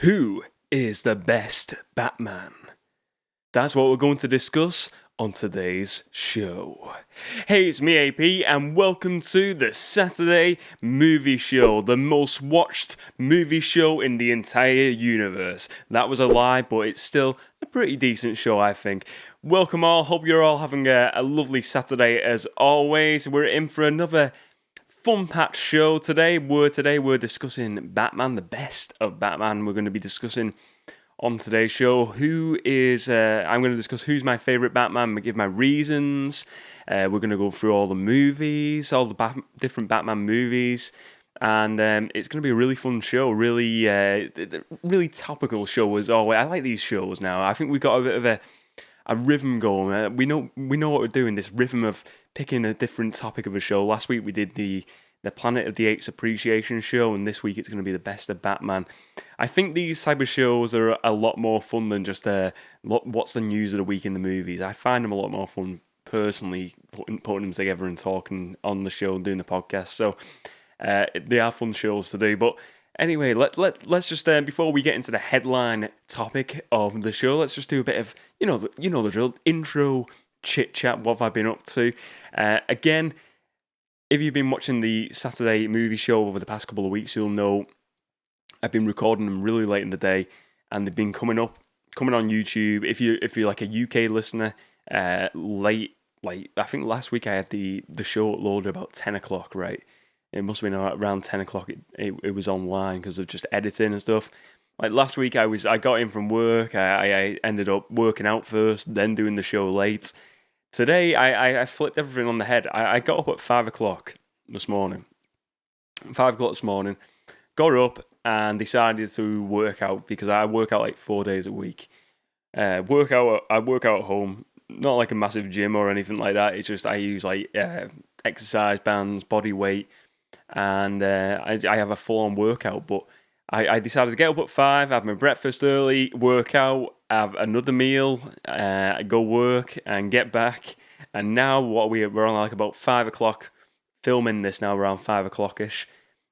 Who is the best Batman? That's what we're going to discuss on today's show. Hey, it's me, AP, and welcome to the Saturday Movie Show, the most watched movie show in the entire universe. That was a lie, but it's still a pretty decent show, I think. Welcome all, hope you're all having a lovely Saturday as always. We're in for another fun-packed show today. We're discussing Batman, the best of Batman. We're going to be discussing on today's show I'm going to discuss who's my favourite Batman, give my reasons. We're going to go through all the movies, all the different Batman movies, and it's going to be a really fun show, really topical show as always. I like these shows now. I think we've got a bit of a rhythm going. We know what we're doing, this rhythm of picking a different topic of a show. Last week we did the Planet of the Apes appreciation show, and this week it's going to be the best of Batman. I think these type of shows are a lot more fun than just what's the news of the week in the movies. I find them a lot more fun personally, putting them together and talking on the show and doing the podcast. So they are fun shows to do. But anyway, let's just before we get into the headline topic of the show, let's just do a bit of the drill, intro chit chat. What have I been up to? Again, if you've been watching the Saturday Movie Show over the past couple of weeks, you'll know I've been recording them really late in the day, and they've been coming on YouTube. If you're like a UK listener, late, like I think last week I had the show uploaded about 10 o'clock, right? It must have been around 10 o'clock. It was online because of just editing and stuff. Like last week, I got in from work. I ended up working out first, then doing the show late. Today, I flipped everything on the head. I got up at 5 o'clock this morning. 5 o'clock this morning. Got up and decided to work out because I work out like 4 days a week. I work out at home. Not like a massive gym or anything like that. It's just I use like exercise bands, body weight, and I have a full-on workout. But I decided to get up at 5, have my breakfast early, work out, have another meal, go work, and get back. And now we're on like about 5 o'clock, filming this now around 5 o'clock-ish,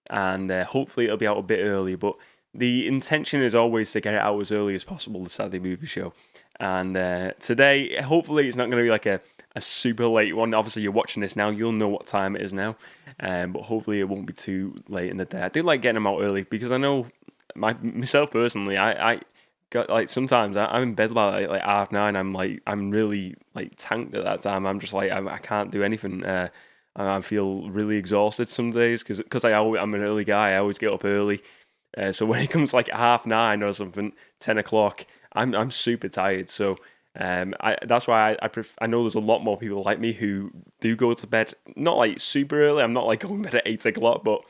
and hopefully it'll be out a bit early. But the intention is always to get it out as early as possible, the Saturday Movie Show. And today, hopefully it's not going to be like a super late one. Obviously, you're watching this now, you'll know what time it is now. But hopefully it won't be too late in the day. I do like getting them out early because I know myself personally, I got like sometimes I'm in bed about like 9:30. I'm really like tanked at that time. I'm just like I can't do anything. I feel really exhausted some days because I'm an early guy. I always get up early. So when it comes like 9:30 or something, 10 o'clock, I'm super tired. So that's why I know there's a lot more people like me who do go to bed not like super early. I'm not like going to bed at 8 o'clock, but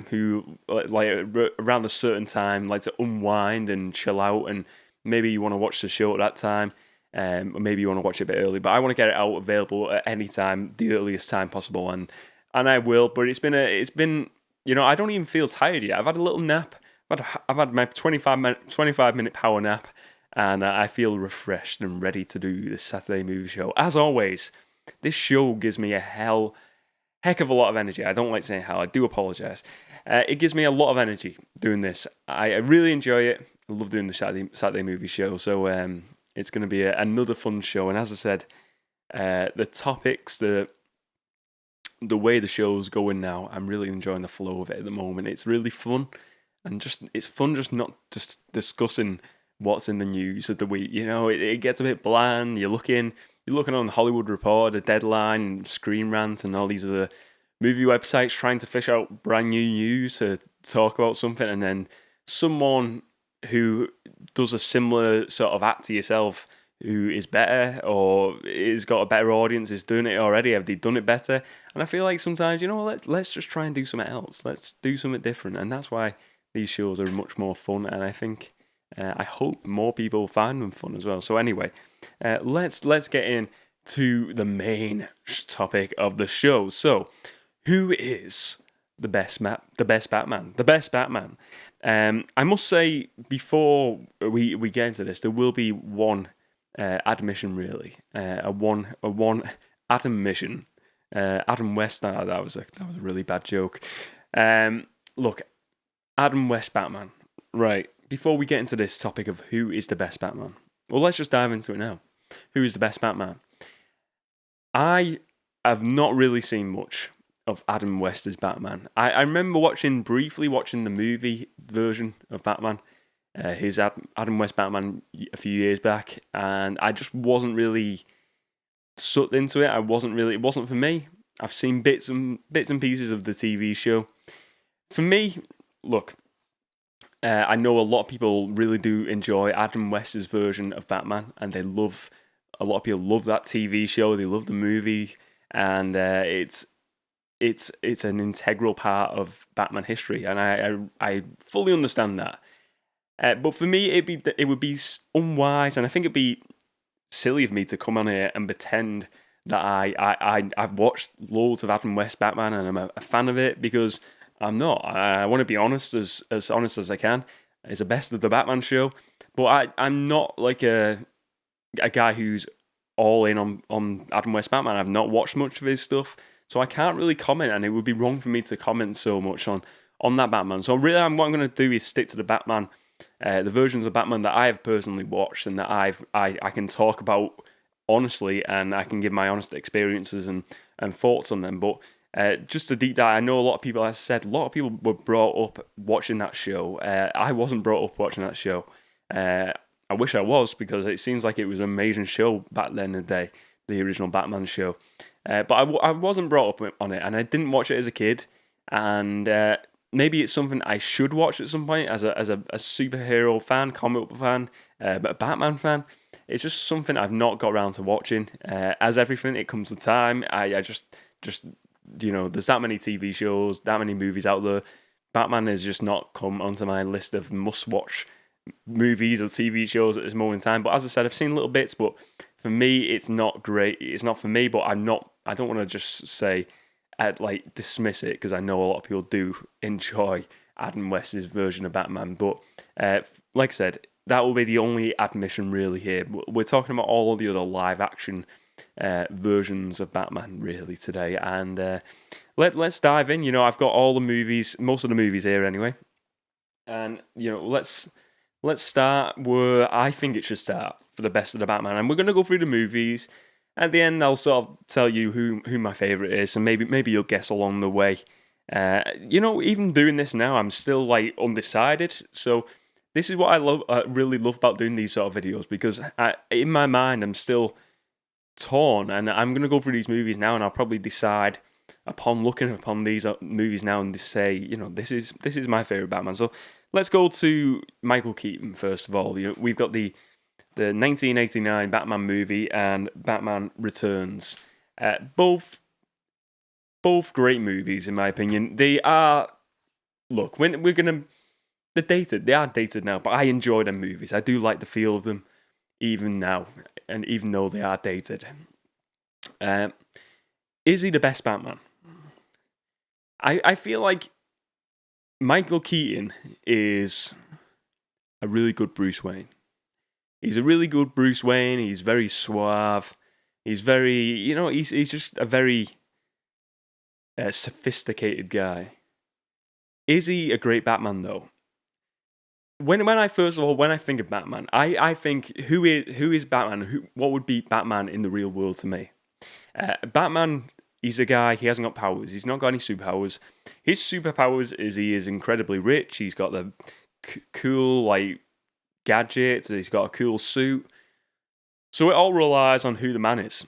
who like around a certain time like to unwind and chill out, and maybe you want to watch the show at that time, or maybe you want to watch it a bit early. But I want to get it out available at any time, the earliest time possible, and I will. But it's been I don't even feel tired yet. I've had a little nap. I've had my 25 minute power nap, and I feel refreshed and ready to do this Saturday Movie Show. As always, this show gives me a heck of a lot of energy. I don't like saying hell. I do apologise. It gives me a lot of energy doing this. I really enjoy it. I love doing the Saturday Movie Show. So it's going to be another fun show. And as I said, the topics, the way the show's going now, I'm really enjoying the flow of it at the moment. It's really fun. And it's fun just not just discussing what's in the news of the week. It gets a bit bland. You're looking on Hollywood Report, Deadline, Screen Rant, and all these other movie websites trying to fish out brand new news to talk about something, and then someone who does a similar sort of act to yourself, who is better or has got a better audience, is doing it already. Have they done it better? And I feel like sometimes, let's just try and do something else. Let's do something different, and that's why these shows are much more fun. And I think I hope more people find them fun as well. So anyway, let's get into the main topic of the show. So, who is the best Batman? The best Batman. I must say before we get into this, there will be one admission really, a one Adam mission. Adam West. That was a really bad joke. Look, Adam West Batman. Right. before we get into this topic of who is the best Batman, well, let's just dive into it now. Who is the best Batman? I have not really seen much of Adam West's Batman. I remember briefly watching the movie version of Batman, his Adam West Batman a few years back, and I just wasn't really sucked into it. It wasn't for me. I've seen bits and pieces of the TV show. For me, look, I know a lot of people really do enjoy Adam West's version of Batman, and a lot of people love that TV show. They love the movie, and it's an integral part of Batman history, and I fully understand that. But for me, it would be unwise, and I think it'd be silly of me to come on here and pretend that I've watched loads of Adam West Batman and I'm a fan of it, because I'm not. I want to be honest, as honest as I can. It's the best of the Batman show, but I'm not like a guy who's all in on Adam West Batman. I've not watched much of his stuff, so I can't really comment, and it would be wrong for me to comment so much on that Batman. So really, what I'm going to do is stick to the Batman, the versions of Batman that I have personally watched and that I can talk about honestly, and I can give my honest experiences and thoughts on them. But just to deep dive, I know a lot of people, as I said, a lot of people were brought up watching that show. I wasn't brought up watching that show. I wish I was, because it seems like it was an amazing show back then in the day, the original Batman show. But I wasn't brought up on it, and I didn't watch it as a kid. And maybe it's something I should watch at some point as a superhero fan, comic book fan, but a Batman fan. It's just something I've not got around to watching. As everything, it comes to time. I just there's that many TV shows, that many movies out there. Batman has just not come onto my list of must-watch movies or TV shows at this moment in time. But as I said, I've seen little bits, but for me, it's not great. It's not for me, but I don't want to just say, I'd dismiss it, because I know a lot of people do enjoy Adam West's version of Batman. But like I said, that will be the only admission really here. We're talking about all the other live action versions of Batman really today, and let's dive in. I've got all the movies, most of the movies here anyway, and let's start where I think it should start for the best of the Batman, and we're gonna go through the movies. At the end, I'll sort of tell you who my favorite is, and maybe you'll guess along the way. Even doing this now, I'm still undecided. So this is what I really love about doing these sort of videos, because in my mind I'm still torn, and I'm gonna go through these movies now, and I'll probably decide upon looking upon these movies now and say, this is my favorite Batman. So let's go to Michael Keaton first of all. We've got the 1989 Batman movie and Batman Returns. Both great movies in my opinion. They are, look, they're dated. They are dated now, but I enjoy them movies. I do like the feel of them even now, and even though they are dated. Is he the best Batman? I feel like Michael Keaton is a really good Bruce Wayne. He's a really good Bruce Wayne. He's very suave. He's very, he's just a very sophisticated guy. Is he a great Batman though? When I think of Batman, I think who is Batman? What would be Batman in the real world to me? Batman, he's a guy. He hasn't got powers. He's not got any superpowers. His superpowers is he is incredibly rich. He's got the cool gadgets. He's got a cool suit. So it all relies on who the man is.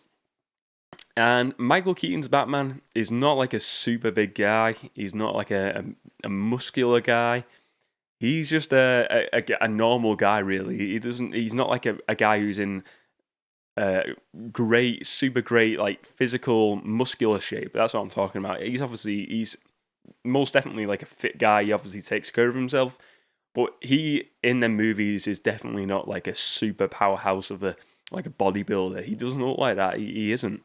And Michael Keaton's Batman is not like a super big guy. He's not like a muscular guy. He's just a normal guy, really. He's not like a guy who's in super great, physical, muscular shape. That's what I'm talking about. He's most definitely like a fit guy. He obviously takes care of himself. But he, in them movies, is definitely not like a super powerhouse of a bodybuilder. He doesn't look like that. He isn't.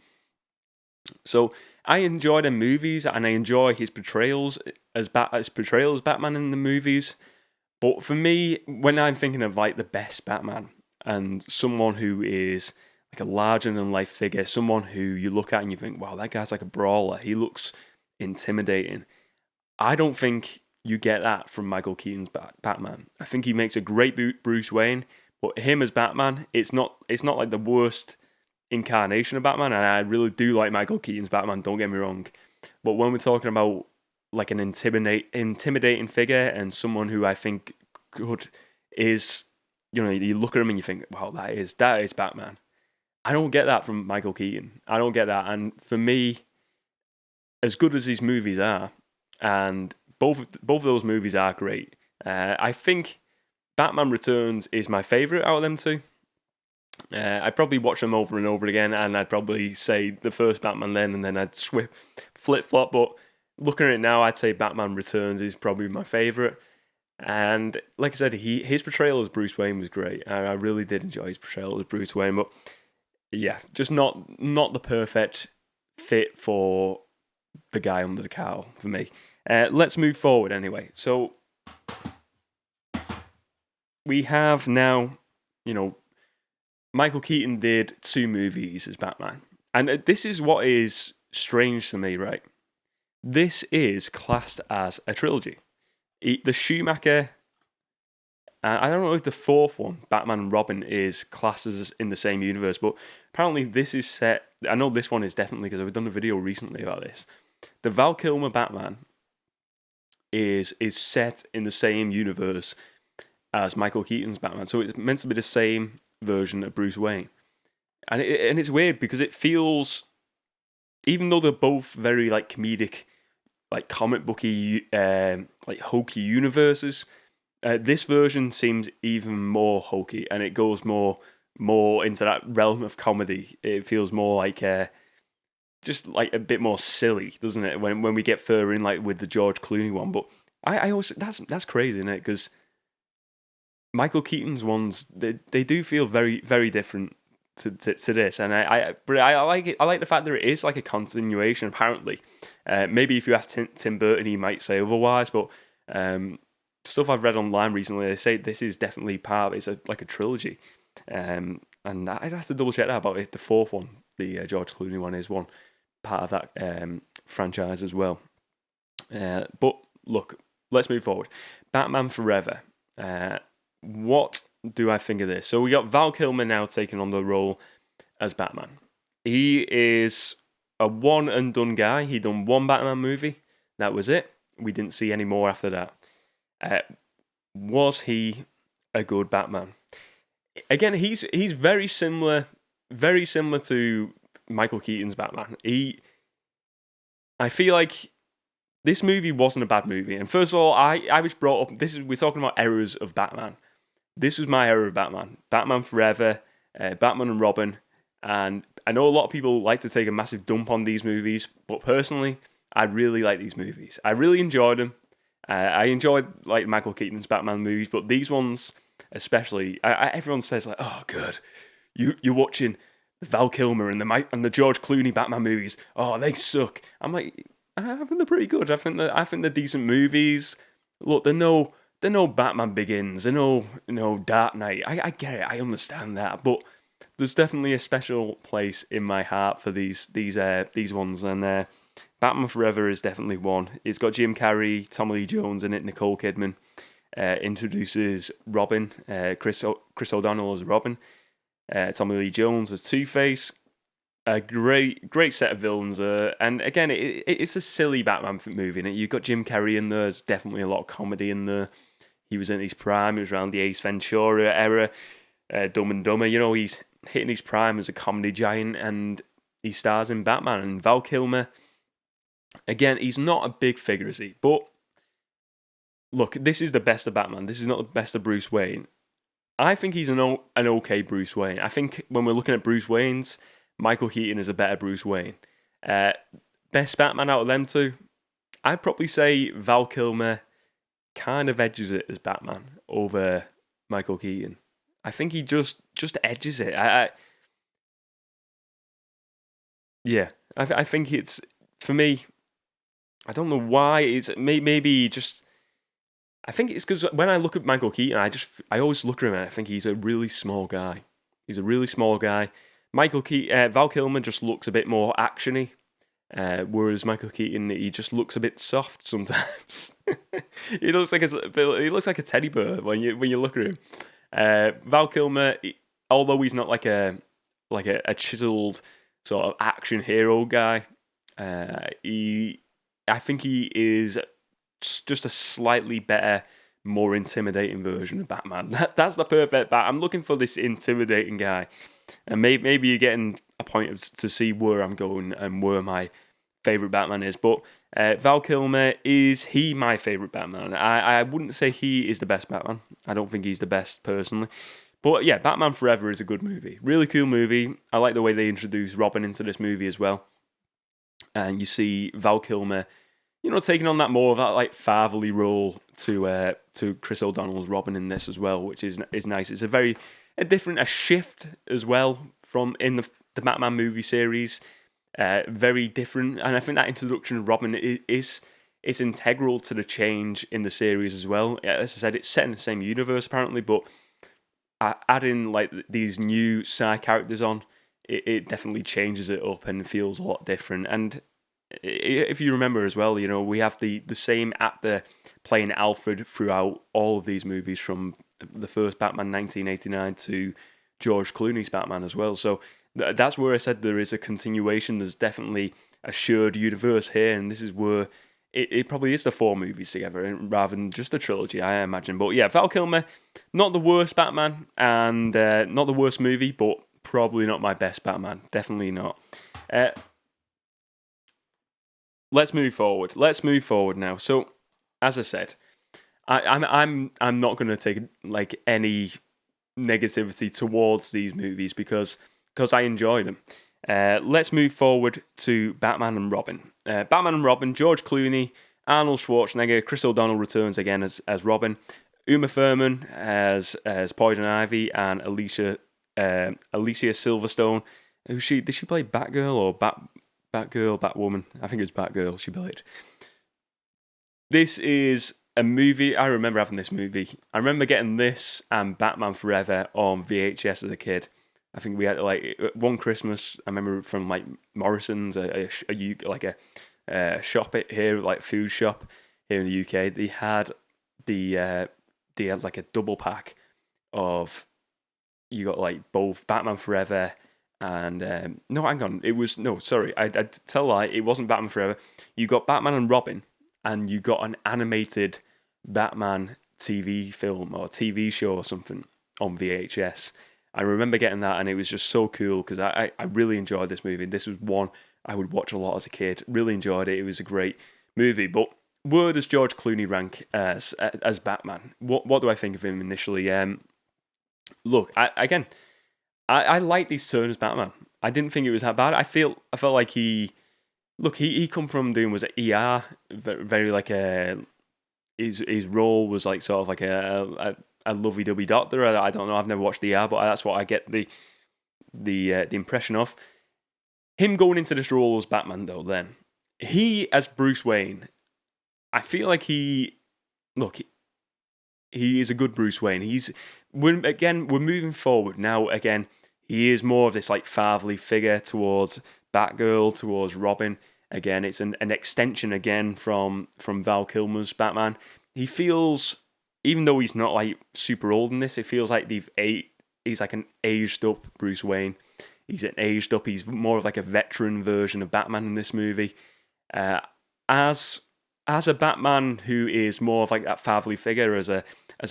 So I enjoy the movies, and I enjoy his portrayals as Batman in the movies. But for me, when I'm thinking of the best Batman and someone who is like a larger than life figure, someone who you look at and you think, wow, that guy's like a brawler. He looks intimidating. I don't think you get that from Michael Keaton's Batman. I think he makes a great Bruce Wayne, but him as Batman, it's not like the worst incarnation of Batman, and I really do like Michael Keaton's Batman, don't get me wrong. But when we're talking about like an intimidating figure and someone who I think is, you look at him and you think, wow, that is Batman. I don't get that from Michael Keaton. I don't get that. And for me, as good as these movies are, and both of those movies are great, I think Batman Returns is my favourite out of them two. I'd probably watch them over and over again, and I'd probably say the first Batman then, and then I'd flip-flop. But looking at it now, I'd say Batman Returns is probably my favourite. And like I said, his portrayal as Bruce Wayne was great. I really did enjoy his portrayal as Bruce Wayne, but yeah, just not the perfect fit for the guy under the cowl for me. Let's move forward anyway. So we have now, Michael Keaton did 2 movies as Batman. And this is what is strange to me, right? This is classed as a trilogy. The Schumacher, I don't know if the 4th one, Batman and Robin, is classed as in the same universe, but apparently this is set, I know this one is definitely, because I've done a video recently about this. The Val Kilmer Batman is set in the same universe as Michael Keaton's Batman, so it's meant to be the same version of Bruce Wayne. And it's weird because it feels, even though they're both very like comedic, like comic booky, like hokey universes, this version seems even more hokey, and it goes more into that realm of comedy. It feels more like just like a bit more silly, doesn't it? When we get further in, like with the George Clooney one, but I also that's crazy, isn't it? Because Michael Keaton's ones, they do feel very, very different to this, and I like it. I like the fact that it is like a continuation. Apparently, maybe if you ask Tim Burton, he might say otherwise. But stuff I've read online recently, they say this is definitely part. It's like a trilogy, and I'd have to double check that about it. The 4th one, the George Clooney one, is one part of that franchise as well. But look, let's move forward. Batman Forever. What do I think of this? So we got Val Kilmer now taking on the role as Batman. He is a one and done guy. He done one Batman movie. That was it. We didn't see any more after that. Was he a good Batman? Again, he's very similar to Michael Keaton's Batman. I feel like this movie wasn't a bad movie. And first of all, I was brought up. We're talking about eras of Batman. This was my era of Batman. Batman Forever, Batman and Robin. And I know a lot of people like to take a massive dump on these movies, but personally, I really like these movies. I really enjoyed them. I enjoyed like Michael Keaton's Batman movies, but these ones especially, everyone says like, "Oh, good, you're watching the Val Kilmer and the George Clooney Batman movies. Oh, they suck." I'm like, I think they're pretty good. I think they're decent movies. Look, they're no Batman Begins. They're no Dark Knight. I get it. I understand that, but there's definitely a special place in my heart for these ones, and Batman Forever is definitely one. It's got Jim Carrey, Tommy Lee Jones in it, Nicole Kidman. Introduces Robin, Chris O'Donnell as Robin, Tommy Lee Jones as Two-Face. A great set of villains, and again, it's a silly Batman movie. And you've got Jim Carrey in there. There's definitely a lot of comedy in there. He was in his prime. It was around the Ace Ventura era, Dumb and Dumber. He's hitting his prime as a comedy giant, and he stars in Batman. And Val Kilmer, again, he's not a big figure, is he? But look, this is the best of Batman. This is not the best of Bruce Wayne. I think he's an okay Bruce Wayne. I think when we're looking at Bruce Waynes, Michael Keaton is a better Bruce Wayne. Best Batman out of them two, I'd probably say Val Kilmer kind of edges it as Batman over Michael Keaton. I think he just edges it. I think it's, for me, I don't know why. It's maybe just, I think it's because when I look at Michael Keaton, I always look at him and I think he's a really small guy. He's a really small guy. Val Kilmer just looks a bit more actiony. Whereas Michael Keaton, he just looks a bit soft sometimes. He looks like a teddy bear when you look at him. Val Kilmer, although he's not like a chiseled sort of action hero guy, I think he is just a slightly better, more intimidating version of Batman. That's the perfect Bat. I'm looking for this intimidating guy, and maybe you're getting a point to see where I'm going and where my favorite Batman is. But Val Kilmer, is he my favorite Batman? I wouldn't say he is the best Batman. I don't think he's the best personally. But yeah, Batman Forever is a good movie. Really cool movie. I like the way they introduce Robin into this movie as well. And you see Val Kilmer, taking on that more of that like fatherly role to Chris O'Donnell's Robin in this as well, which is nice. It's a shift as well from in the Batman movie series. Very different, and I think that introduction of Robin is integral to the change in the series as well. As I said, it's set in the same universe apparently, but adding like these new side characters on, it definitely changes it up and feels a lot different. And if you remember as well, we have the same actor playing Alfred throughout all of these movies, from the first Batman 1989 to George Clooney's Batman as well. So that's where I said there is a continuation. There's definitely a shared universe here, and this is where it probably is the 4 movies together rather than just a trilogy, I imagine. But yeah, Val Kilmer, not the worst Batman, and not the worst movie, but probably not my best Batman. Definitely not. Let's move forward. Now. So, as I said, I'm not going to take like any negativity towards these movies because I enjoy them. Let's move forward to Batman and Robin. Batman and Robin, George Clooney, Arnold Schwarzenegger, Chris O'Donnell returns again as Robin, Uma Thurman as Poison Ivy, and Alicia Silverstone. Did she play Batgirl or Batwoman? I think it was Batgirl she played. This is a movie. I remember having this movie. I remember getting this and Batman Forever on VHS as a kid. I think we had like one Christmas. I remember from like Morrison's, a shop here, like food shop here in the UK. They had like a double pack of, you got like both Batman Forever and no, hang on, I tell a lie, it wasn't Batman Forever. You got Batman and Robin, and you got an animated Batman TV film or TV show or something on VHS. I remember getting that, and it was just so cool because I really enjoyed this movie. This was one I would watch a lot as a kid. Really enjoyed it. It was a great movie. But where does George Clooney rank as Batman? What do I think of him initially? Look, I like this turn as Batman. I didn't think it was that bad. I felt like he come from doing, was it ER, very like his role was like sort of like a lovey-dovey doctor. I don't know. I've never watched ER, but that's what I get the impression of him going into this role as Batman. Though then he as Bruce Wayne, I feel like he is a good Bruce Wayne. We're moving forward now. Again, he is more of this like fatherly figure towards Batgirl, towards Robin. Again, it's an extension again from Val Kilmer's Batman. He feels, even though he's not like super old in this, it feels like he's like an aged up Bruce Wayne. He's more of like a veteran version of Batman in this movie. As a Batman who is more of like that fatherly figure, as a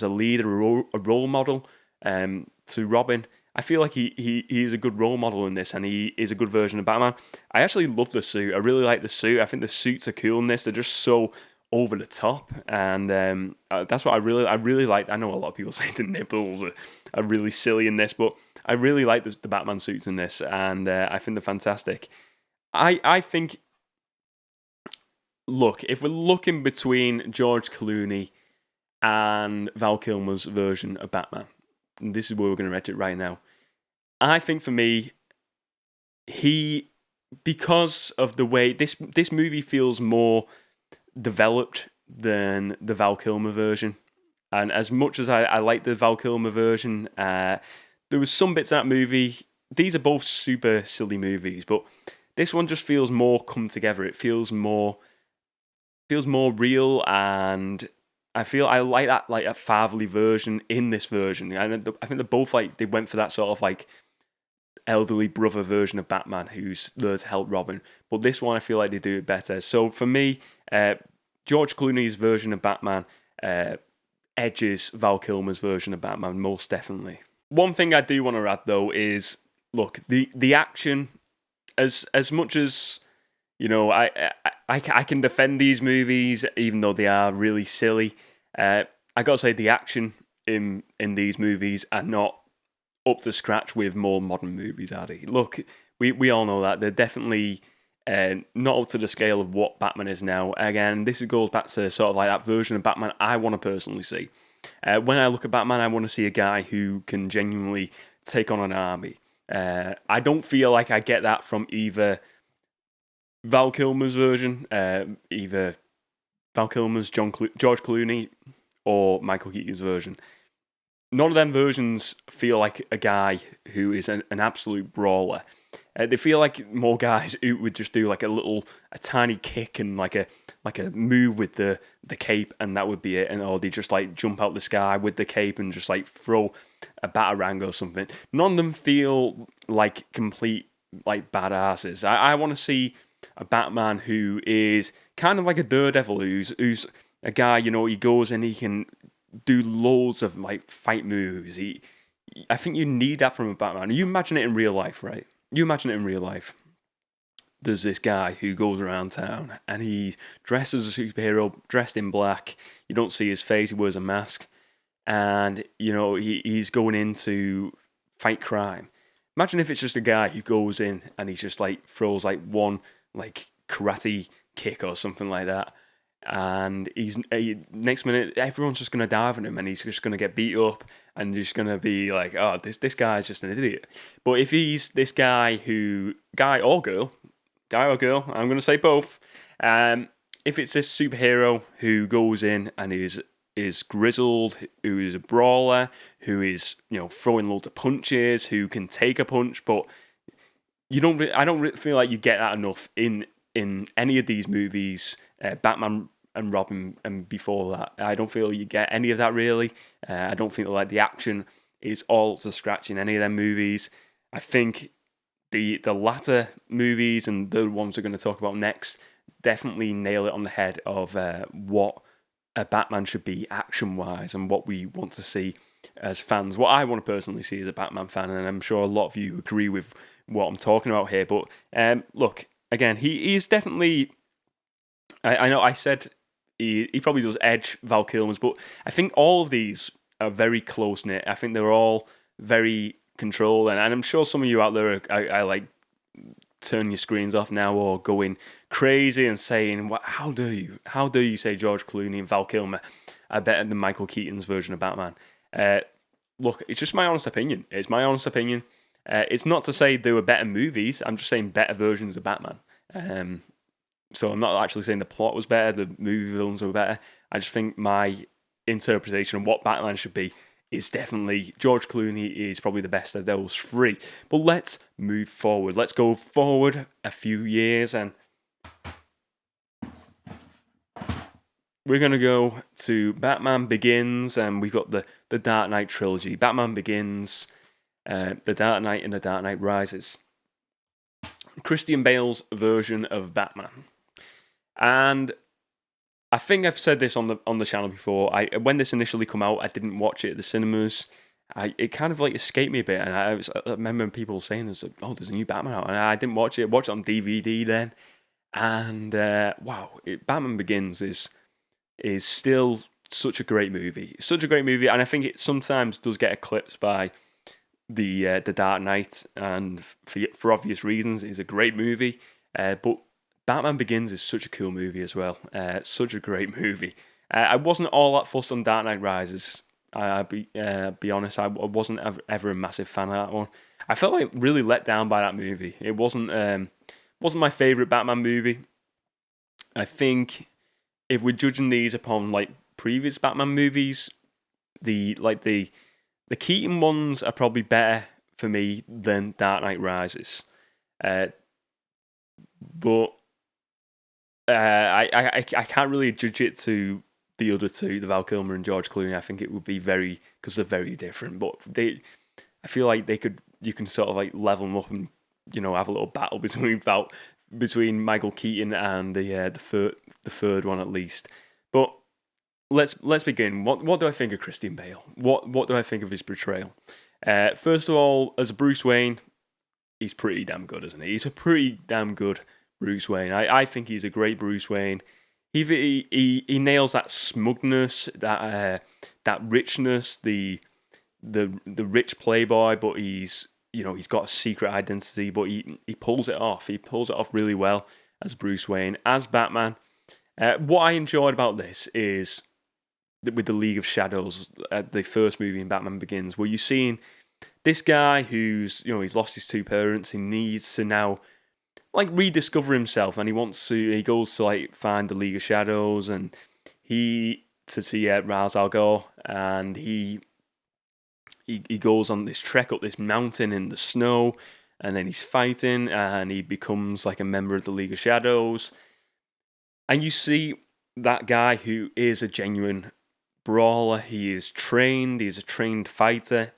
leader, a role model to Robin, I feel like he is a good role model in this, and he is a good version of Batman. I actually love the suit. I really like the suit. I think the suits are cool in this. They're just so over the top, and that's what I really like. I know a lot of people say the nipples are really silly in this, but I really like the Batman suits in this, and I think they're fantastic. I think, look, if we're looking between George Clooney and Val Kilmer's version of Batman, and this is where we're going to rate it right now. I think for me, because of the way this movie feels more developed than the Val Kilmer version. And as much as I like the Val Kilmer version, there was some bits of that movie. These are both super silly movies, but This one just feels more come together. It feels more real, and I feel I like that, like a fatherly version in this version. And I think they're both like they went for that sort of like elderly brother version of Batman who's there to help Robin. But this one, I feel like they do it better. So for me, George Clooney's version of Batman edges Val Kilmer's version of Batman most definitely. One thing I do want to add though is, look, the action, as much as I can defend these movies even though they are really silly. I gotta say the action in these movies are not up to scratch with more modern movies, are they? Look, we all know that they're definitely not up to the scale of what Batman is now. Again, this goes back to sort of like that version of Batman I want to personally see. When I look at Batman, I want to see a guy who can genuinely take on an army. I don't feel like I get that from either Val Kilmer's version, either Val Kilmer's George Clooney, or Michael Keaton's version. None of them versions feel like a guy who is an absolute brawler. They feel like more guys who would just do like a tiny kick and like a move with the cape, and that would be it. And or they just like jump out the sky with the cape and just like throw a batarang or something. None of them feel like complete like badasses. I want to see a Batman who is kind of like a Daredevil, who's a guy, he goes and he can do loads of like fight moves. I think you need that from a Batman. You imagine it in real life, right? You imagine it in real life. There's this guy who goes around town and he's dressed as a superhero, dressed in black. You don't see his face, he wears a mask. And, he's going in to fight crime. Imagine if it's just a guy who goes in and he's just like throws like one like karate kick or something like that. And next minute everyone's just going to dive on him and he's just going to get beat up and just going to be like, oh, this guy's just an idiot. But if he's this guy or girl, I'm going to say both. If it's this superhero who goes in and is grizzled, who is a brawler, who is throwing loads of punches, who can take a punch, but I don't really feel like you get that enough in any of these movies, Batman and Robin, and before that. I don't feel you get any of that really. I don't think like the action is all to scratch in any of them movies. I think the latter movies and the ones we're going to talk about next definitely nail it on the head of what a Batman should be action-wise and what we want to see as fans. What I want to personally see as a Batman fan, and I'm sure a lot of you agree with what I'm talking about here. But look, again, he's definitely. I know I said he probably does edge Val Kilmer's, but I think all of these are very close knit. I think they're all very controlled, and I'm sure some of you out there are like turn your screens off now or going crazy and saying, how do you say George Clooney and Val Kilmer are better than Michael Keaton's version of Batman? Look, it's just my honest opinion. It's my honest opinion. It's not to say they were better movies. I'm just saying better versions of Batman. So I'm not actually saying the plot was better, the movie villains were better. I just think my interpretation of what Batman should be is definitely George Clooney is probably the best of those three. But let's move forward. Let's go forward a few years and we're going to go to Batman Begins, and we've got the Dark Knight trilogy. Batman Begins, The Dark Knight, and The Dark Knight Rises. Christian Bale's version of Batman. And I think I've said this on the channel before. When this initially come out, I didn't watch it at the cinemas. It kind of like escaped me a bit, and I remember people saying there's a new Batman out, and I didn't watch it. I watched it on DVD then, and wow, Batman Begins is still such a great movie. Such a great movie, and I think it sometimes does get eclipsed by the Dark Knight, and for obvious reasons, it's a great movie. But Batman Begins is such a cool movie as well. Such a great movie. I wasn't all that fussed on Dark Knight Rises. I'll be honest, I wasn't ever a massive fan of that one. I felt like really let down by that movie. It wasn't my favorite Batman movie. I think if we're judging these upon like previous Batman movies, the Keaton ones are probably better for me than Dark Knight Rises. but I can't really judge it to the other two, the Val Kilmer and George Clooney. I think it would be because they're very different. But I feel like you can sort of like level them up and have a little battle between Michael Keaton and the third one at least. But let's begin. What do I think of Christian Bale? What do I think of his portrayal? First of all, as a Bruce Wayne, he's pretty damn good, isn't he? He's a pretty damn good Bruce Wayne. I think he's a great Bruce Wayne. He nails that smugness, that richness, the rich playboy, but he's got a secret identity, but he pulls it off. He pulls it off really well as Bruce Wayne. As Batman, what I enjoyed about this is with the League of Shadows, the first movie in Batman Begins, where you're seeing this guy who's he's lost his two parents. He needs to now like rediscover himself, and he goes to like find the League of Shadows, and he to see Ra's al Ghul, and he goes on this trek up this mountain in the snow, and then he's fighting, and he becomes like a member of the League of Shadows, and you see that guy who is a genuine brawler. He is trained. He's a trained fighter.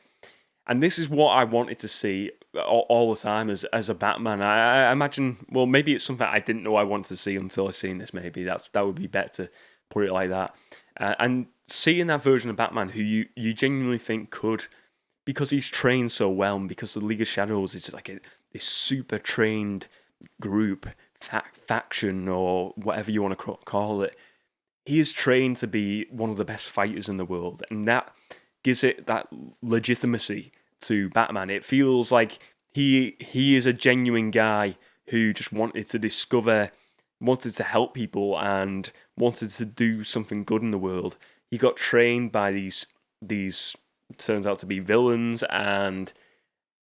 And this is what I wanted to see all the time as a Batman. I imagine, well, maybe it's something I didn't know I wanted to see until I seen this. Maybe that would be better to put it like that. And seeing that version of Batman who you genuinely think could, because he's trained so well, and because the League of Shadows is like this super trained group, faction, or whatever you want to call it. He is trained to be one of the best fighters in the world, and that gives it that legitimacy to Batman. It feels like he is a genuine guy who just wanted to help people, and wanted to do something good in the world. He got trained by these turns out to be villains, and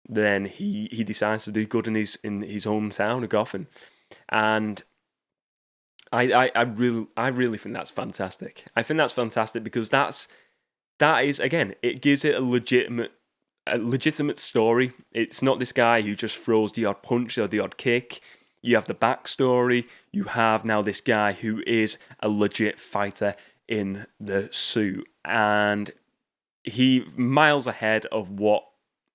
then he decides to do good in his hometown of Gotham, and I really think that's fantastic. I think that's fantastic because that is, again, it gives it a legitimate story. It's not this guy who just throws the odd punch or the odd kick. You have the backstory. You have now this guy who is a legit fighter in the suit, and he miles ahead of what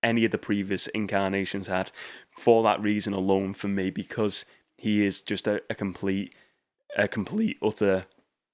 any of the previous incarnations had. For that reason alone, for me, because he is just a complete utter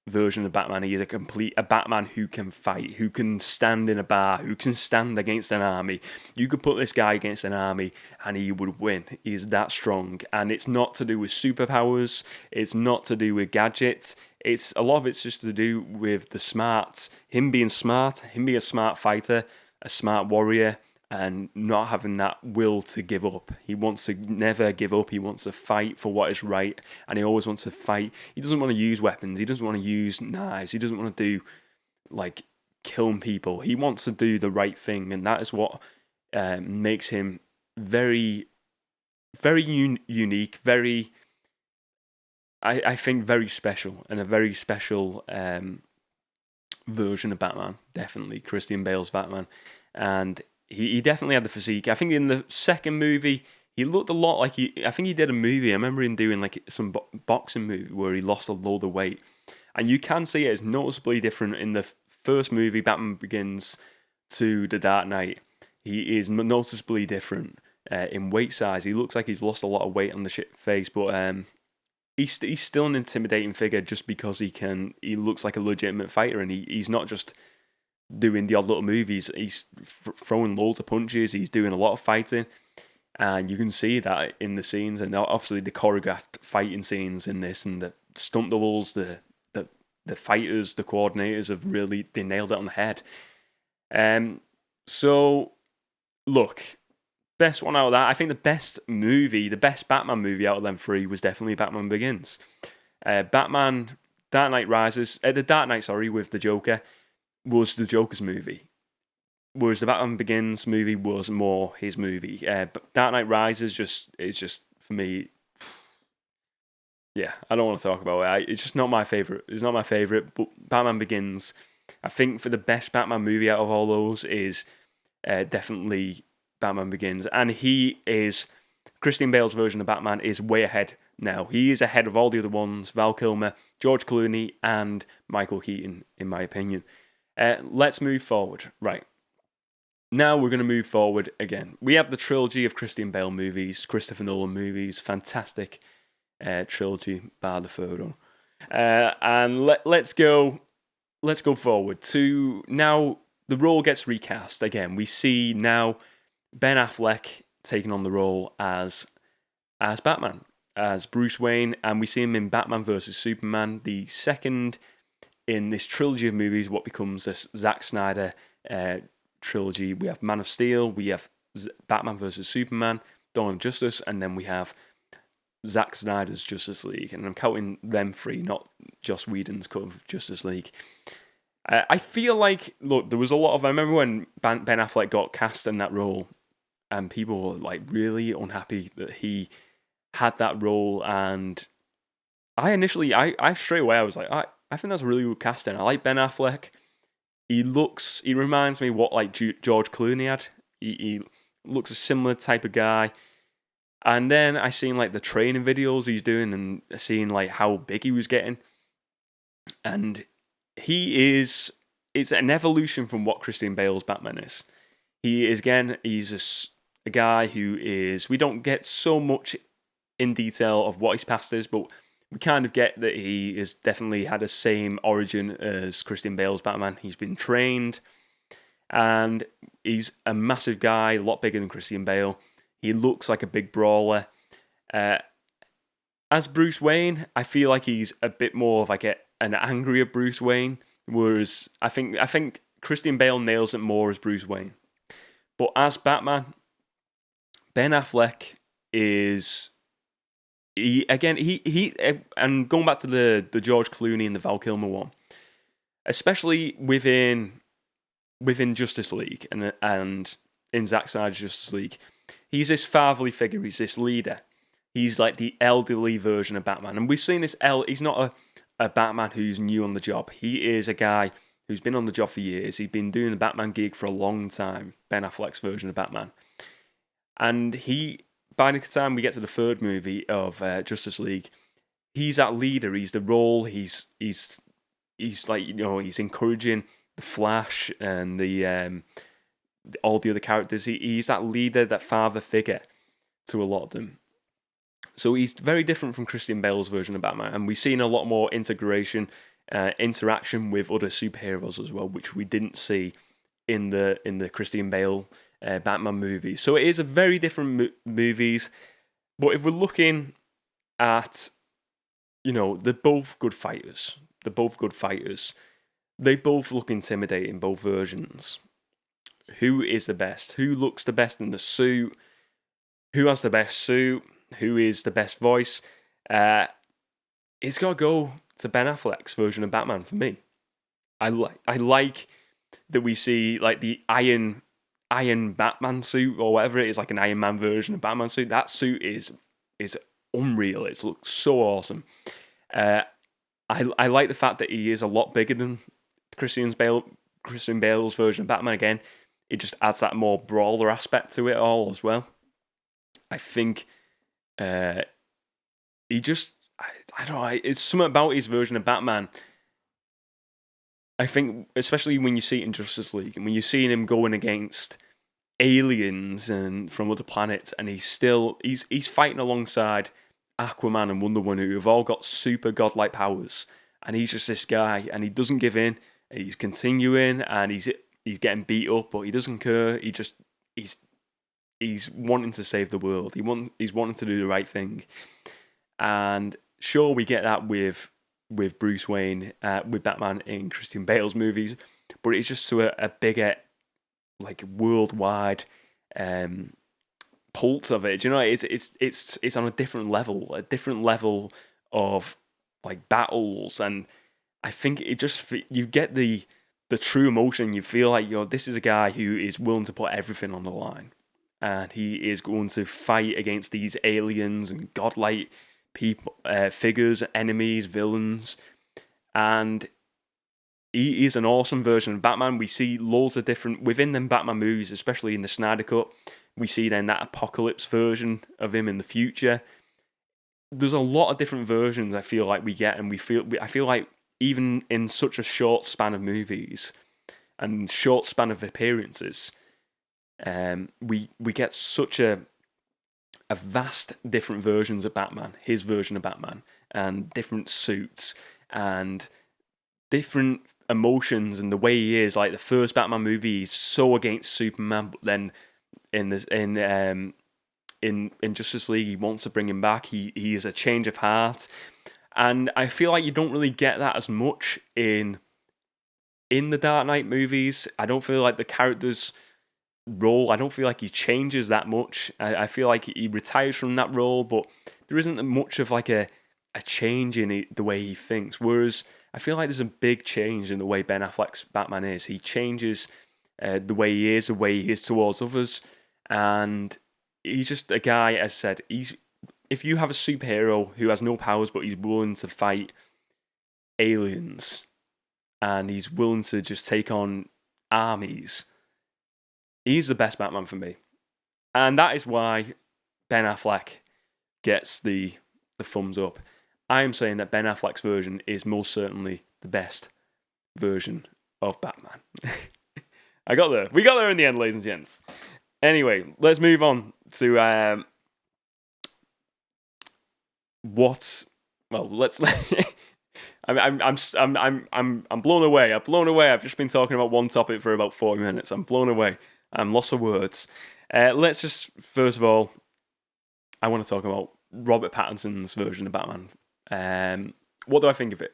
version of Batman. He is a Batman who can fight, who can stand in a bar, who can stand against an army. You could put this guy against an army and he would win. He's that strong. And it's not to do with superpowers. It's not to do with gadgets. It's a lot of it's just to do with the smarts. Him being a smart fighter, a smart warrior, and not having that will to give up. He wants to never give up. He wants to fight for what is right, and he always wants to fight. He doesn't want to use weapons. He doesn't want to use knives. He doesn't want to do, like, killing people. He wants to do the right thing, and that is what makes him very, very unique, very, I think, very special, and a very special version of Batman. Definitely Christian Bale's Batman, and he definitely had the physique. I think in the second movie, he looked a lot like I think he did a movie. I remember him doing like some boxing movie where he lost a load of weight. And you can see it is noticeably different in the first movie, Batman Begins, to The Dark Knight. He is noticeably different in weight size. He looks like he's lost a lot of weight on the face, but he's still an intimidating figure just because he looks like a legitimate fighter, and he's not just doing the odd little movies. He's throwing loads of punches. He's doing a lot of fighting, and you can see that in the scenes, and obviously the choreographed fighting scenes in this, and the stunt doubles, the fighters, the coordinators they nailed it on the head. So look, best one out of that, I think the best Batman movie out of them three was definitely Batman Begins. Batman Dark Knight Rises, the Dark Knight, sorry, with the Joker, was the Joker's movie, whereas the Batman Begins movie was more his movie. But Dark Knight Rises is just for me. Yeah, I don't want to talk about it. It's just not my favorite. It's not my favorite. But Batman Begins, I think, for the best Batman movie out of all those is definitely Batman Begins, and Christian Bale's version of Batman is way ahead now. He is ahead of all the other ones: Val Kilmer, George Clooney, and Michael Keaton, in my opinion. Let's move forward. Right. Now we're going to move forward again. We have the trilogy of Christian Bale movies, Christopher Nolan movies, fantastic trilogy, bar the third one. And let's go forward to now. The role gets recast again. We see now Ben Affleck taking on the role as Batman, as Bruce Wayne, and we see him in Batman vs Superman, the second in this trilogy of movies, what becomes a Zack Snyder trilogy. We have Man of Steel, we have Batman vs Superman, Dawn of Justice, and then we have Zack Snyder's Justice League. And I'm counting them three, not Joss Whedon's cut of Justice League. I feel like, look, there was a lot of... I remember when Ben Affleck got cast in that role, and people were like really unhappy that he had that role. And I initially, I straight away, I was like, I think that's a really good casting. I like Ben Affleck. He reminds me what like George Clooney had. He looks a similar type of guy. And then I seen like the training videos he's doing and seeing like how big he was getting. And it's an evolution from what Christian Bale's Batman is. He's a guy who is, we don't get so much in detail of what his past is, but we kind of get that he has definitely had the same origin as Christian Bale's Batman. He's been trained, and he's a massive guy, a lot bigger than Christian Bale. He looks like a big brawler. As Bruce Wayne, I feel like he's a bit more of like an angrier Bruce Wayne, whereas I think Christian Bale nails it more as Bruce Wayne. But as Batman, Ben Affleck is... and going back to the George Clooney and the Val Kilmer one, especially within Justice League and in Zack Snyder's Justice League, he's this fatherly figure. He's this leader. He's like the elderly version of Batman, and we've seen this. He's not a Batman who's new on the job. He is a guy who's been on the job for years. He's been doing the Batman gig for a long time. Ben Affleck's version of Batman, and by the time we get to the third movie of Justice League, he's that leader. He's the role. He's like, he's encouraging the Flash and all the other characters. He's that leader, that father figure to a lot of them. So he's very different from Christian Bale's version of Batman, and we've seen a lot more interaction with other superheroes as well, which we didn't see in the Christian Bale Batman movies. So it is a very different movies, but if we're looking at, they're both good fighters. They both look intimidating, both versions. Who is the best? Who looks the best in the suit? Who has the best suit? Who is the best voice? It's got to go to Ben Affleck's version of Batman for me. I like that we see like the Iron Batman suit or whatever it is, like an Iron Man version of Batman suit. That suit is unreal. It looks so awesome. I like the fact that he is a lot bigger than Christian Bale's version of Batman. Again, it just adds that more brawler aspect to it all as well. I think he just, I don't know, it's something about his version of Batman. I think, especially when you see it in Justice League, and when you're seeing him going against aliens and from other planets, and he's fighting alongside Aquaman and Wonder Woman, who have all got super godlike powers, and he's just this guy, and he doesn't give in. He's continuing, and he's getting beat up, but he doesn't care. He's wanting to save the world. He's wanting to do the right thing, and sure, we get that with Bruce Wayne, with Batman in Christian Bale's movies, but it's just to a bigger, like, worldwide pulse of it. It's on a different level of like battles, and I think it just, you get the true emotion. You feel like this is a guy who is willing to put everything on the line, and he is going to fight against these aliens and godlike people, figures, enemies, villains, and he is an awesome version of Batman. We see loads of different within them Batman movies, especially in the Snyder Cut. We see then that apocalypse version of him in the future. there's a lot of different versions I feel like we get, and I feel like even in such a short span of movies and short span of appearances, we get such a vast different versions of Batman, his version of Batman, and different suits and different emotions and the way he is. Like the first Batman movie, he's so against Superman, but then in this in Justice League, he wants to bring him back. He is a change of heart, and I feel like you don't really get that as much in the Dark Knight movies. I don't feel like the character's role, I don't feel like he changes that much. I feel like he retires from that role, but there isn't much of like a change in the way he thinks. Whereas I feel like there's a big change in the way Ben Affleck's Batman is. He changes the way he is, towards others, and he's just a guy. As I said, if you have a superhero who has no powers but he's willing to fight aliens and he's willing to just take on armies, he's the best Batman for me. And that is why Ben Affleck gets the thumbs up. I am saying that Ben Affleck's version is most certainly the best version of Batman. I got there. We got there in the end, ladies and gents. Anyway, let's move on to what. Well, let's. I'm blown away. I'm blown away. I've just been talking about one topic for about 40 minutes. I'm blown away. I'm lost for words. Let's just first of all, I want to talk about Robert Pattinson's version of Batman. What do I think of it?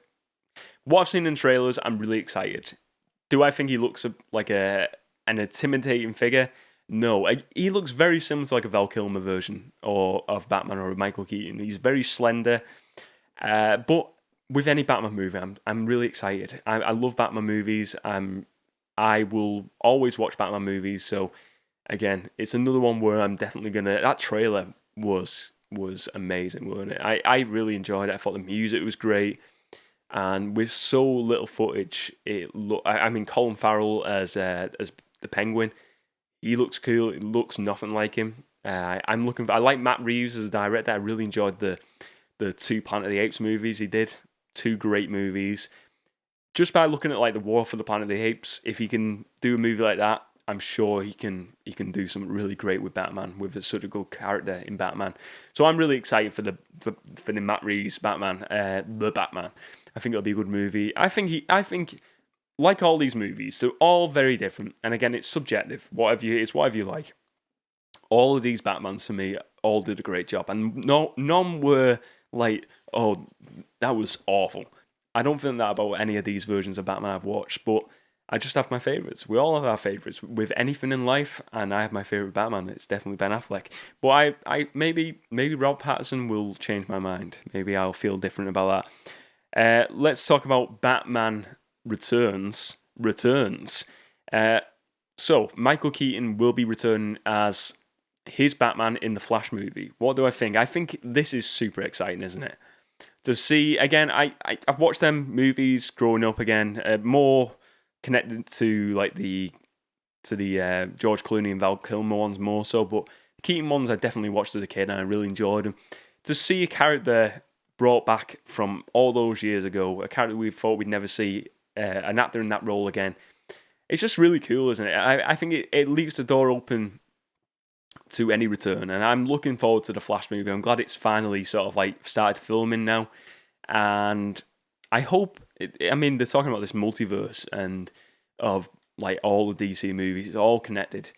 What I've seen in trailers, I'm really excited. Do I think he looks like an intimidating figure? No, he looks very similar to like a Val Kilmer version of Batman or a Michael Keaton. He's very slender, but with any Batman movie, I'm really excited. I love Batman movies. I will always watch Batman movies. So again, it's another one where I'm definitely gonna. That trailer was amazing, wasn't it? I really enjoyed it. I thought the music was great. And with so little footage, I mean, Colin Farrell as the Penguin, he looks cool. It looks nothing like him. I like Matt Reeves as a director. I really enjoyed the two Planet of the Apes movies he did. Two great movies. Just by looking at like the War for the Planet of the Apes, if he can do a movie like that, I'm sure he can do something really great with Batman, with such a good character in Batman. So I'm really excited for the Matt Reeves Batman, the Batman. I think it'll be a good movie. I think like all these movies, they're all very different. And again, it's subjective. It's whatever you like. All of these Batmans for me all did a great job, and none were like, oh, that was awful. I don't think that about any of these versions of Batman I've watched, but I just have my favourites. We all have our favourites with anything in life, and I have my favourite Batman. It's definitely Ben Affleck. But I maybe Rob Pattinson will change my mind. Maybe I'll feel different about that. Let's talk about Batman Returns. So Michael Keaton will be returning as his Batman in the Flash movie. What do I think? I think this is super exciting, isn't it? To see again, I've watched them movies growing up again, more connected to like the George Clooney and Val Kilmer ones more so, but Keaton ones I definitely watched as a kid and I really enjoyed them. To see a character brought back from all those years ago, a character we thought we'd never see, an actor in that role again, it's just really cool, isn't it? I think it leaves the door open to any return, and I'm looking forward to the Flash movie. I'm glad it's finally sort of like started filming now, and I hope. I mean, they're talking about this multiverse and of like all the DC movies. It's all connected,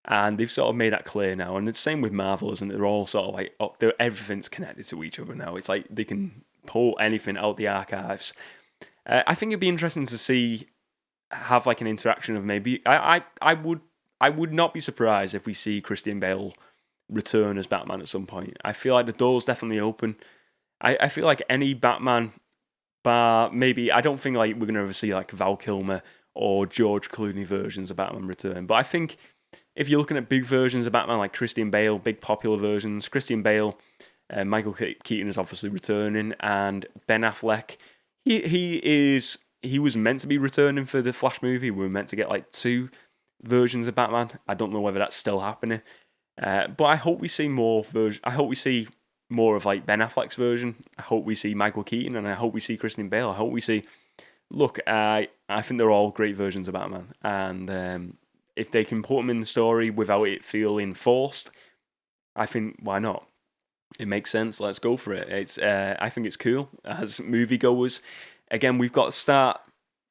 and they've sort of made that clear now. And it's the same with Marvel, isn't it? They're all sort of like everything's connected to each other now. It's like they can pull anything out the archives. I think it'd be interesting to have like an interaction of maybe I would not be surprised if we see Christian Bale return as Batman at some point. I feel like the door's definitely open. I feel like any Batman, bar maybe, I don't think like we're going to ever see like Val Kilmer or George Clooney versions of Batman return. But I think if you're looking at big versions of Batman like Christian Bale, big popular versions, Christian Bale, Michael Keaton is obviously returning, and Ben Affleck, he was meant to be returning for the Flash movie. We were meant to get like two versions of Batman. I don't know whether that's still happening, but I hope we see more versions. I hope we see more of like Ben Affleck's version. I hope we see Michael Keaton, and I hope we see Christian Bale. I hope we see. Look, I think they're all great versions of Batman, and if they can put them in the story without it feeling forced, I think why not? It makes sense. Let's go for it. I think it's cool as moviegoers. Again, we've got to start.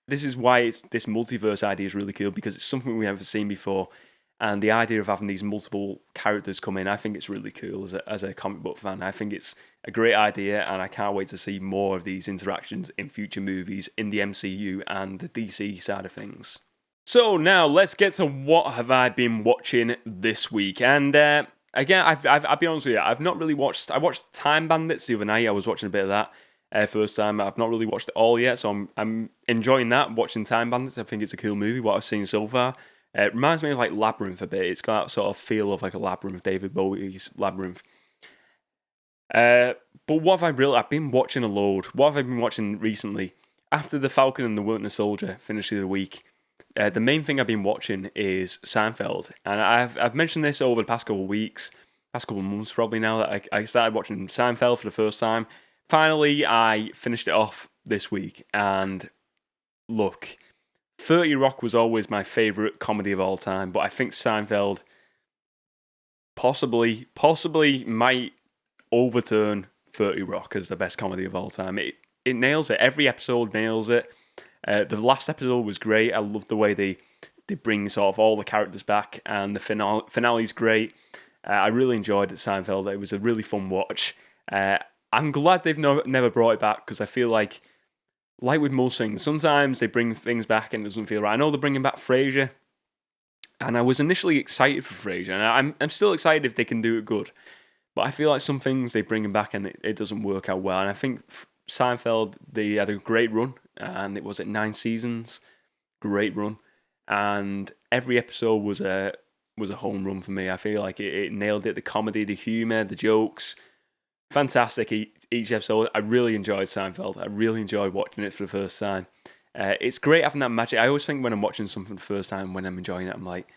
This is why this multiverse idea is really cool, because it's something we haven't seen before, and the idea of having these multiple characters come in, I think it's really cool as a comic book fan. I think it's a great idea, and I can't wait to see more of these interactions in future movies in the MCU and the DC side of things. So now let's get to what have I been watching this week, and again, I'll be honest with you, I've not really watched. I watched Time Bandits the other night. I was watching a bit of that. First time. I've not really watched it all yet, so I'm enjoying that. Watching Time Bandits, I think it's a cool movie. What I've seen so far, it reminds me of like Labyrinth a bit. It's got that sort of feel of like a Labyrinth, David Bowie's Labyrinth. But what have I really? I've been watching a load. What have I been watching recently? After The Falcon and the Winter Soldier finished the week, the main thing I've been watching is Seinfeld, and I've mentioned this over the past couple of weeks, past couple of months probably now that I started watching Seinfeld for the first time. Finally, I finished it off this week, and look, 30 Rock was always my favourite comedy of all time, but I think Seinfeld possibly might overturn 30 Rock as the best comedy of all time. It nails it. Every episode nails it. The last episode was great. I love the way they bring sort of all the characters back, and the finale's great. I really enjoyed it, Seinfeld. It was a really fun watch. I'm glad they've never brought it back, because I feel like with most things, sometimes they bring things back and it doesn't feel right. I know they're bringing back Frasier, and I was initially excited for Frasier, and I'm still excited if they can do it good. But I feel like some things they bring them back and it doesn't work out well. And I think Seinfeld, they had a great run, and it was 9 seasons, great run, and every episode was a home run for me. I feel like it nailed it. The comedy, the humor, the jokes. Fantastic each episode. I really enjoyed Seinfeld. I really enjoyed watching it for the first time. It's great having that magic. I always think when I'm watching something for the first time, when I'm enjoying it, I'm like,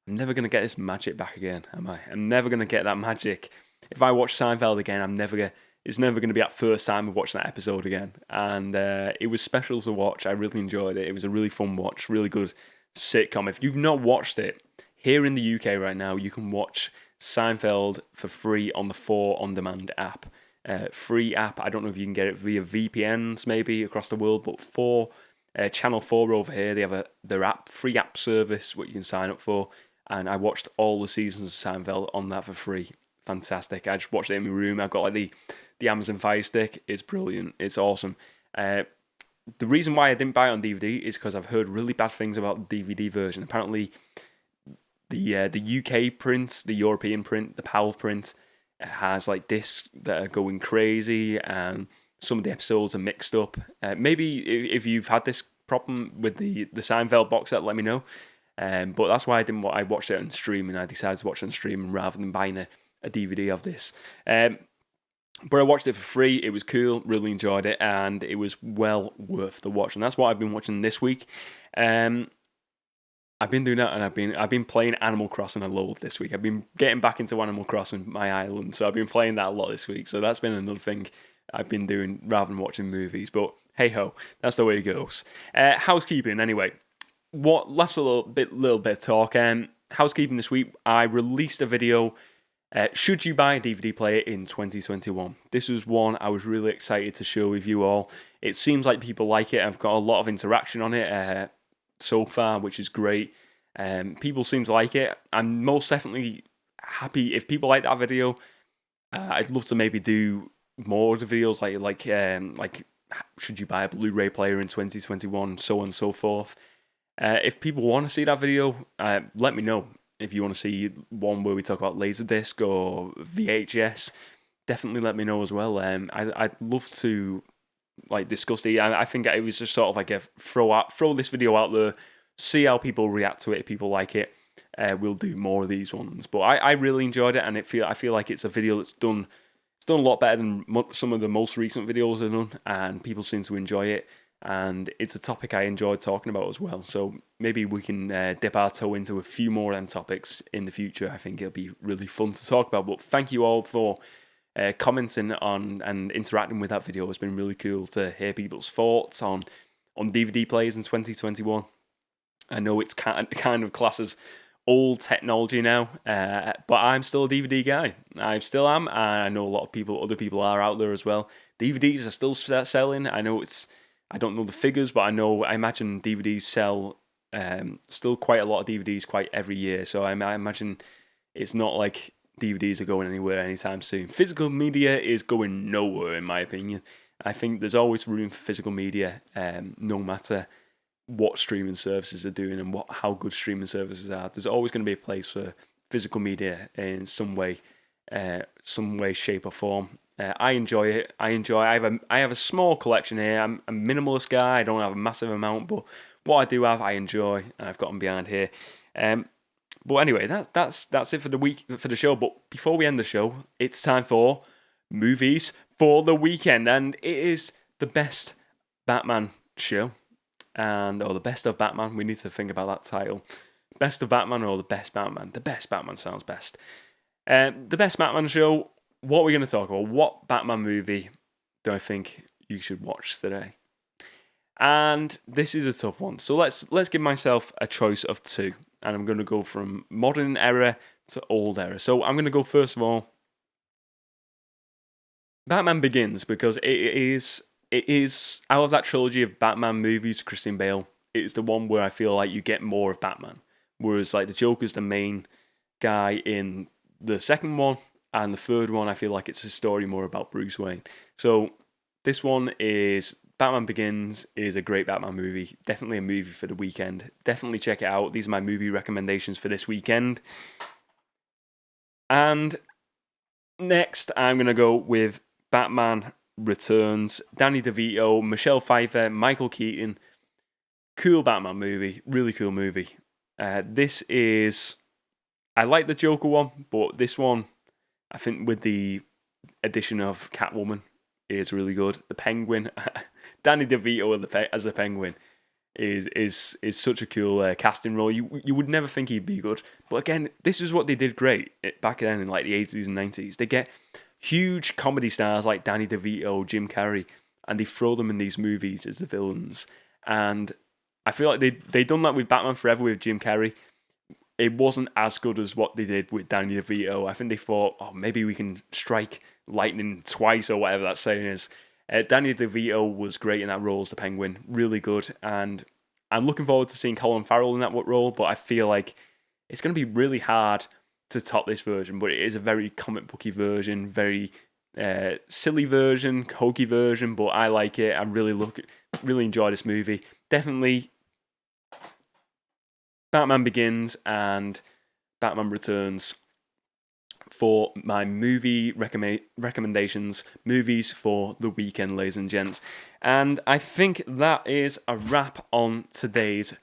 I'm never going to get this magic back again, am I? I'm never going to get that magic. If I watch Seinfeld again, it's never going to be that first time of watching that episode again. And it was special to watch. I really enjoyed it. It was a really fun watch, really good sitcom. If you've not watched it, here in the UK right now, you can watch Seinfeld for free on the 4 On Demand app. Free app. I don't know if you can get it via VPNs maybe across the world, but Channel 4 over here, they have their free app service what you can sign up for, and I watched all the seasons of Seinfeld on that for free. Fantastic. I just watched it in my room. I've got like the Amazon Fire Stick. It's brilliant. It's awesome. The reason why I didn't buy it on DVD is because I've heard really bad things about the DVD version. Apparently, the UK print, the European print, the PAL print, has like discs that are going crazy, and some of the episodes are mixed up. Maybe if you've had this problem with the Seinfeld box set, let me know. But that's why I watched it on streaming. I decided to watch it on streaming rather than buying a DVD of this. But I watched it for free. It was cool. Really enjoyed it, and it was well worth the watch. And that's what I've been watching this week. I've been doing that, and I've been playing Animal Crossing a lot this week. I've been getting back into Animal Crossing, my island, so I've been playing that a lot this week. So that's been another thing I've been doing rather than watching movies. But hey ho, that's the way it goes. Housekeeping, anyway. Last little bit of talk. Housekeeping this week. I released a video. Should you buy a DVD player in 2021? This was one I was really excited to share with you all. It seems like people like it. I've got a lot of interaction on it so far, which is great. People seem to like it. I'm most definitely happy if people like that video. I'd love to maybe do more of the videos like should you buy a Blu-ray player in 2021, so on and so forth. If people want to see that video, let me know. If you want to see one where we talk about Laserdisc or VHS, definitely let me know as well. I'd love to discuss it. I think it was just sort of like a throw this video out there, see how people react to it. If people like it, we'll do more of these ones. But I really enjoyed it, and I feel like it's a video that's done. It's done a lot better than some of the most recent videos I've done, and people seem to enjoy it. And it's a topic I enjoy talking about as well. So maybe we can dip our toe into a few more of them topics in the future. I think it'll be really fun to talk about. But thank you all for commenting on and interacting with that video has been really cool to hear people's thoughts on DVD players in 2021. I know it's kind of classes old technology now, but I'm still a DVD guy. I still am, and I know a lot of other people are out there as well. DVDs are still selling. I don't know the figures, but I imagine DVDs sell still quite a lot of DVDs quite every year. So I imagine it's not like DVDs are going anywhere anytime soon. Physical media is going nowhere, in my opinion. I think there's always room for physical media, no matter what streaming services are doing and how good streaming services are. There's always going to be a place for physical media in some way, shape, or form. I enjoy it. I have a small collection here. I'm a minimalist guy. I don't have a massive amount, but what I do have, I enjoy, and I've gotten behind here. But anyway, that's it for the show. But before we end the show, it's time for movies for the weekend, and it is the best Batman show, or the best of Batman. We need to think about that title: best of Batman or the best Batman. The best Batman sounds best. The best Batman show. What are we going to talk about? What Batman movie do I think you should watch today? And this is a tough one. So let's give myself a choice of two. And I'm going to go from modern era to old era. So I'm going to go, first of all, Batman Begins, because it is out of that trilogy of Batman movies, Christian Bale, it's the one where I feel like you get more of Batman. Whereas like the Joker's the main guy in the second one, and the third one I feel like it's a story more about Bruce Wayne. So this one is Batman Begins is a great Batman movie. Definitely a movie for the weekend. Definitely check it out. These are my movie recommendations for this weekend. And next, I'm going to go with Batman Returns. Danny DeVito, Michelle Pfeiffer, Michael Keaton. Cool Batman movie. Really cool movie. This is... I like the Joker one, but this one, I think with the addition of Catwoman, is really good. The Penguin... Danny DeVito as the Penguin is such a cool casting role. You would never think he'd be good, but again, this is what they did great back then in like the 80s and 90s. They get huge comedy stars like Danny DeVito, Jim Carrey, and they throw them in these movies as the villains. And I feel like they done that with Batman Forever with Jim Carrey. It wasn't as good as what they did with Danny DeVito. I think they thought, maybe we can strike lightning twice or whatever that saying is. Danny DeVito was great in that role as the Penguin, really good, and I'm looking forward to seeing Colin Farrell in that role, but I feel like it's going to be really hard to top this version, but it is a very comic booky version, very silly version, hokey version, but I like it. I really enjoy this movie. Definitely Batman Begins and Batman Returns for my movie recommendations, movies for the weekend, ladies and gents. And I think that is a wrap on today's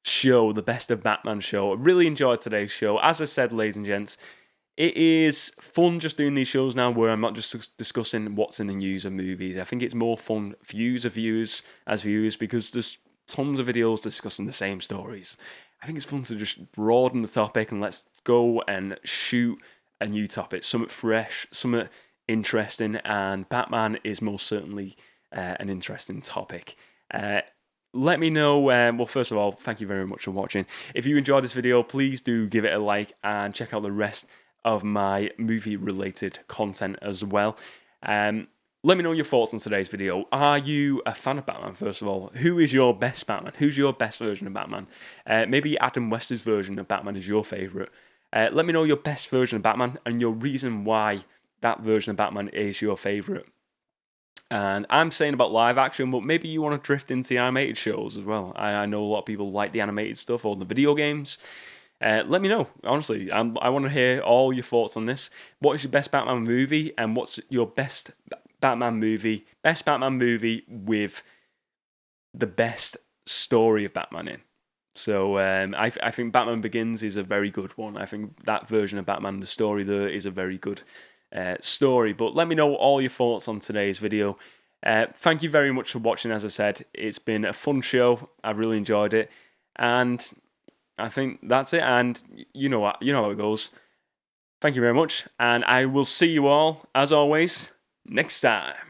show, the Best of Batman show. I really enjoyed today's show. As I said, ladies and gents, it is fun just doing these shows now where I'm not just discussing what's in the news of movies. I think it's more fun for you as viewers, because there's tons of videos discussing the same stories. I think it's fun to just broaden the topic and let's go and shoot a new topic, something fresh, something interesting, and Batman is most certainly an interesting topic. Let me know, well, first of all, thank you very much for watching. If you enjoyed this video, please do give it a like and check out the rest of my movie-related content as well. Let me know your thoughts on today's video. Are you a fan of Batman, first of all? Who is your best Batman? Who's your best version of Batman? Maybe Adam West's version of Batman is your favourite. Let me know your best version of Batman and your reason why that version of Batman is your favourite. And I'm saying about live action, but maybe you want to drift into the animated shows as well. I know a lot of people like the animated stuff or the video games. Let me know, honestly. I want to hear all your thoughts on this. What is your best Batman movie, and what's your best Batman movie with the best story of Batman in? So I think Batman Begins is a very good one. I think that version of Batman, the story there, is a very good story. But let me know all your thoughts on today's video. Thank you very much for watching. As I said, it's been a fun show. I've really enjoyed it. And I think that's it. And you know how it goes. Thank you very much, and I will see you all, as always, next time.